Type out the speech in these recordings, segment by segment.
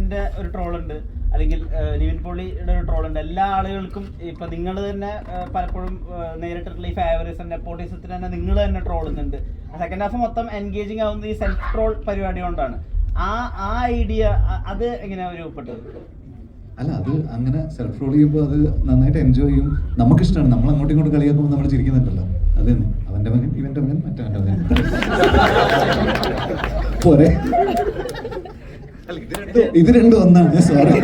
ധ്യാനിന്റെ ഒരു ട്രോളുണ്ട്, അല്ലെങ്കിൽ നിവിൻ പോളിയുടെ ഒരു ട്രോളുണ്ട്. എല്ലാ ആളുകൾക്കും ഇപ്പൊ നിങ്ങൾ തന്നെ പലപ്പോഴും നേരിട്ടുള്ള ഈ ഫേവറിസം നെപ്പോട്ടിസത്തിന് തന്നെ നിങ്ങൾ തന്നെ ട്രോളുന്നുണ്ട്. സെക്കൻഡ് ഹാഫ് മൊത്തം എൻഗേജിങ് ആവുന്നത് ഈ സെൽഫ് ട്രോൾ പരിപാടി കൊണ്ടാണ്. ആ ഐഡിയ അത് എങ്ങനെയാ രൂപപ്പെട്ടത്? അല്ല, അത് അങ്ങനെ സെൽഫ് റോൾ ചെയ്യുമ്പോൾ അത് നന്നായിട്ട് എൻജോയ് ചെയ്യും. നമുക്കിഷ്ടമാണ്. നമ്മൾ അങ്ങോട്ടും ഇങ്ങോട്ടും കളിയാക്കുമ്പോൾ നമ്മൾ ചിരിക്കുന്നുണ്ടല്ലോ. അത് തന്നെ, അവൻ്റെ മകൻ ഇവൻ്റെ മകൻ മറ്റവൻ്റെ മകൻ പോരെ. ഇത് രണ്ടും ഒന്നാണ്. സോറി.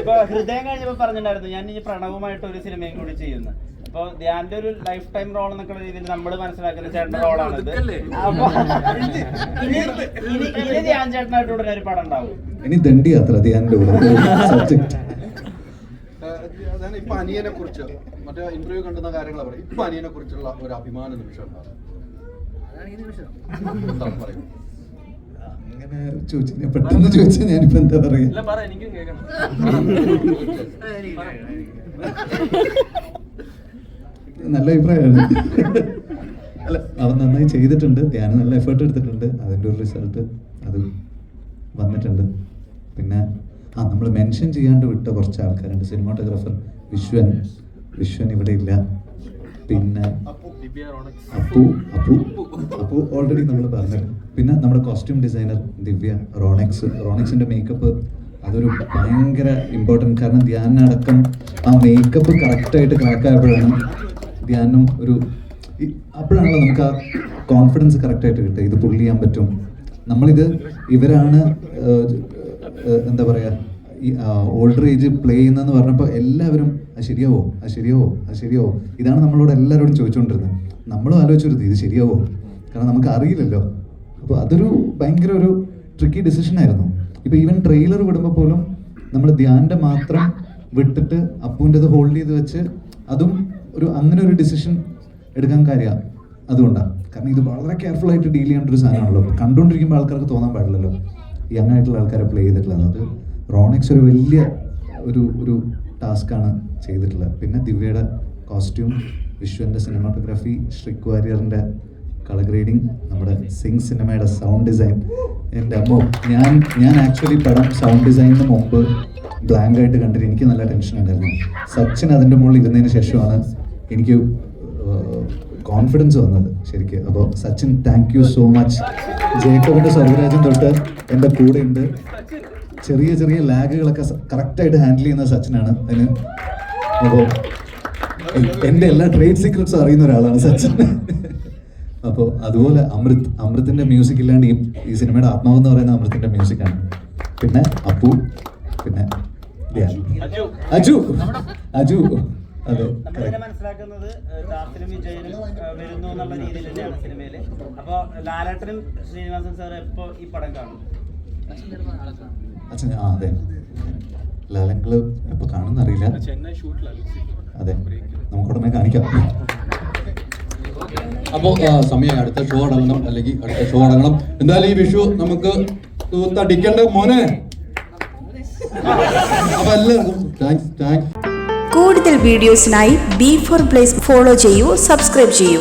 ഇപ്പൊ ഹൃദയം കഴിഞ്ഞപ്പോ പറഞ്ഞിട്ടുണ്ടായിരുന്നു ഞാൻ ഇനി പ്രണവുമായിട്ട് ഒരു സിനിമയും കൂടി ചെയ്യുന്നു. അപ്പൊ ധ്യാന്റെ ഒരു ലൈഫ് ടൈം റോൾ എന്നൊക്കെ രീതിയിൽ നമ്മൾ മനസ്സിലാക്കുന്ന ചേട്ടന്റെ റോളാണിത്. അപ്പൊ ഇനി ധ്യാൻ ചേട്ടനായിട്ട് ഉടനെ ഒരു പടം ഉണ്ടാവും. ഇനി ദണ്ഡി യാത്ര ധ്യാന്റെ കൂടെ സബ്ജക്ട്. ഇപ്പൊ അനിയനെ കുറിച്ച് മറ്റേ ഇന്റർവ്യൂ കണ്ടുന്ന കാര്യങ്ങൾ പറയും. ഇപ്പൊ അനിയനെ കുറിച്ചുള്ള ഒരു അഭിമാന നിമിഷം അങ്ങനെ ചോദിച്ചു, പെട്ടെന്ന് ചോദിച്ചാൽ ഞാനിപ്പോ എന്താ പറയാ. നല്ല അഭിപ്രായമാണ്. അല്ല, അവൻ നന്നായി ചെയ്തിട്ടുണ്ട്. ധ്യാനം നല്ല എഫേർട്ട് എടുത്തിട്ടുണ്ട്. അതിൻ്റെ ഒരു റിസൾട്ട് അത് വന്നിട്ടുണ്ട്. പിന്നെ നമ്മൾ മെൻഷൻ ചെയ്യാണ്ട് വിട്ട കുറച്ച് ആൾക്കാരുണ്ട്. സിനിമാറ്റോഗ്രാഫർ വിശ്വൻ ഇവിടെ ഇല്ല. പിന്നെ അപ്പു ഓൾറെഡി നമ്മൾ പറഞ്ഞിട്ടുണ്ട്. പിന്നെ നമ്മുടെ കോസ്റ്റ്യൂം ഡിസൈനർ ദിവ്യ, റോണെക്സിന്റെ മേക്കപ്പ് അതൊരു ഭയങ്കര ഇമ്പോർട്ടൻറ്റ്. കാരണം ധ്യാനടക്കം ആ മേക്കപ്പ് കറക്റ്റായിട്ട് ക്രാക്കായപ്പോഴാണ് ധ്യാനം അപ്പോഴാണല്ലോ നമുക്ക് ആ കോൺഫിഡൻസ് കറക്റ്റായിട്ട് കിട്ടുക. ഇത് പുള്ളി ചെയ്യാൻ പറ്റും. നമ്മളിത് ഇവരാണ് എന്താ പറയുക, ഈ ഓൾഡർ ഏജ് പ്ലേ ചെയ്യുന്നതെന്ന് പറഞ്ഞപ്പോൾ എല്ലാവരും അത് ശരിയാവോ ഇതാണ് നമ്മളോട് എല്ലാവരോടും ചോദിച്ചുകൊണ്ടിരുന്നത്. നമ്മളും ആലോചിച്ചിരുന്നത് ഇത് ശരിയാവോ, കാരണം നമുക്ക് അറിയില്ലല്ലോ. അപ്പോൾ അതൊരു ഭയങ്കര ഒരു ട്രിക്കി ഡിസിഷനായിരുന്നു. ഇപ്പോൾ ഈവൻ ട്രെയിലർ വിടുമ്പോൾ പോലും നമ്മൾ ധ്യാൻ്റെ മാത്രം വിട്ടിട്ട് അപ്പുവിൻ്റെത് ഹോൾഡ് ചെയ്ത് വെച്ച് അതും അങ്ങനെ ഒരു ഡിസിഷൻ എടുക്കാൻ കാര്യമാണ് അതുകൊണ്ടാണ്. കാരണം ഇത് വളരെ കെയർഫുൾ ആയിട്ട് ഡീൽ ചെയ്യേണ്ട ഒരു സാധനമാണല്ലോ. കണ്ടുകൊണ്ടിരിക്കുമ്പോൾ ആൾക്കാർക്ക് തോന്നാൻ പാടില്ലല്ലോ യങ് ആയിട്ടുള്ള ആൾക്കാരെ പ്ലേ ചെയ്തിട്ടുള്ളത്. അത് റോണെക്സ് ഒരു വലിയ ഒരു ടാസ്ക്കാണ് ചെയ്തിട്ടുള്ളത്. പിന്നെ ദിവ്യയുടെ കോസ്റ്റ്യൂം, വിശ്വൻ്റെ സിനിമാറ്റോഗ്രാഫി, ശ്രിക് വാര്യറിൻ്റെ കളർ ഗ്രേഡിങ്, നമ്മുടെ സിംഗ് സിനിമയുടെ സൗണ്ട് ഡിസൈൻ. എൻ്റെ അമ്മോ, ഞാൻ ആക്ച്വലി പടം സൗണ്ട് ഡിസൈനിന് മുമ്പ് ബ്ലാങ്ക് ആയിട്ട് കണ്ടിട്ട് എനിക്ക് നല്ല ടെൻഷൻ ഉണ്ടായിരുന്നു. സച്ചിൻ അതിൻ്റെ മുകളിൽ ഇരുന്നതിന് ശേഷമാണ് എനിക്ക് കോൺഫിഡൻസ് വന്നത് ശരിക്കും. അപ്പോൾ Sachin, thank you so much. ജേക്കബിൻ്റെ സ്വർഗരാജൻ തൊട്ട് എൻ്റെ കൂടെ ഉണ്ട്. ചെറിയ ലാഗുകളൊക്കെ കറക്റ്റായിട്ട് ഹാൻഡിൽ ചെയ്യുന്ന സച്ചിനാണ് അതിന്. അപ്പോൾ എൻ്റെ എല്ലാ ട്രേഡ് സീക്രറ്റ്സും അറിയുന്ന ഒരാളാണ് സച്ചിൻ. അപ്പോൾ അതുപോലെ അമൃത്തിൻ്റെ മ്യൂസിക് ഇല്ലാണ്ട് ഈ സിനിമയുടെ ആത്മാവെന്ന് പറയുന്ന അമൃത്തിൻ്റെ മ്യൂസിക്കാണ്. പിന്നെ അപ്പു, പിന്നെ അജു. അതെ, മനസ്സിലാക്കുന്നത് ദാസിനും വിജയനും വരുന്നു എന്നുള്ള രീതിയിൽ തന്നെയാണ് സിനിമയില്. അപ്പൊ ലാലേട്ടനും ശ്രീനിവാസൻ സാർ എപ്പോ ഈ പടം കാണും? അതെ, ലാലങ്കള് എപ്പോ കാണുന്നറിയില്ല. അതെ, നമുക്കുടനെ കാണിക്കാം. അപ്പോൾ സമയം അടുത്ത ഷോ അടങ്ങണം. എന്തായാലും ഈ വിഷു നമുക്ക് തടിക്കണ്ട മോനെ. അപ്പൊ എല്ലാവർക്കും താങ്ക്സ്. കൂടുതൽ വീഡിയോസിനായി B4 Place ഫോളോ ചെയ്യൂ, സബ്സ്ക്രൈബ് ചെയ്യൂ.